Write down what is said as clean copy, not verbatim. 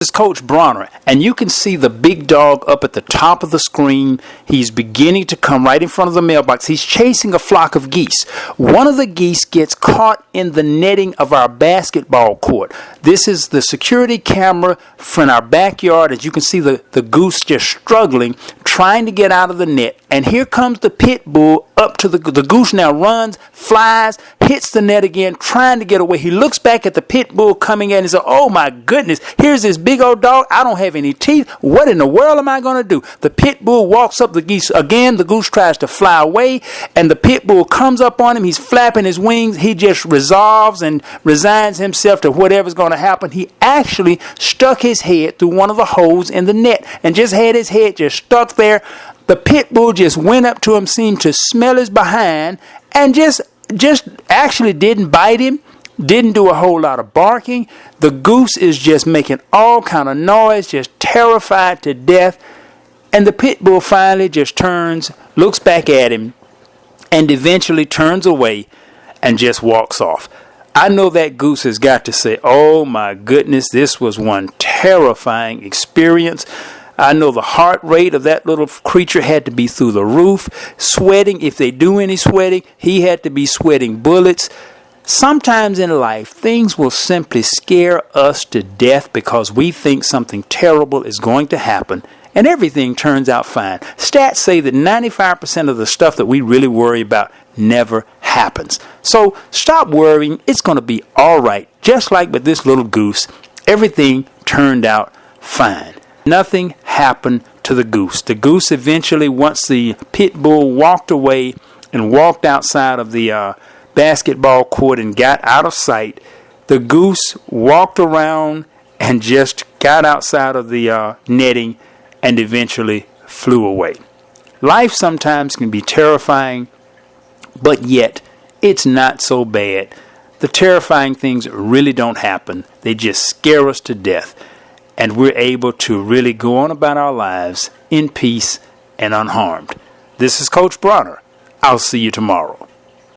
This is Coach Bronner, and you can see the big dog up at the top of the screen. He's beginning to come right in front of the mailbox. He's chasing a flock of geese. One of the geese gets caught in the netting of our basketball court. This is the security camera from our backyard. As you can see, the goose just struggling, trying to get out of the net. And here comes the pit bull up to the goose. Now runs, flies, hits the net again, trying to get away. He looks back at the pit bull coming in and says, "Oh my goodness, here's this big old dog. I don't have any teeth. What in the world am I going to do?" The pit bull walks up the geese again. The goose tries to fly away, and the pit bull comes up on him. He's flapping his wings. He just resolves and resigns himself to whatever's going to happen. He actually stuck his head through one of the holes in the net and just had his head just stuck there. The pit bull just went up to him, seemed to smell his behind, and just actually didn't bite him, didn't do a whole lot of barking. The goose is just making all kind of noise, just terrified to death. And the pit bull finally just turns, looks back at him, and eventually turns away and just walks off. I know that goose has got to say, "Oh my goodness, this was one terrifying experience." I know the heart rate of that little creature had to be through the roof. Sweating, if they do any sweating, he had to be sweating bullets. Sometimes in life, things will simply scare us to death because we think something terrible is going to happen, and everything turns out fine. Stats say that 95% of the stuff that we really worry about never happens. So stop worrying. It's going to be all right. Just like with this little goose, everything turned out fine. Nothing happened to the goose. The goose eventually, once the pit bull walked away and walked outside of the basketball court and got out of sight, the goose walked around and just got outside of the netting and eventually flew away. Life sometimes can be terrifying, but yet it's not so bad. The terrifying things really don't happen. They just scare us to death. And we're able to really go on about our lives in peace and unharmed. This is Coach Bronner. I'll see you tomorrow.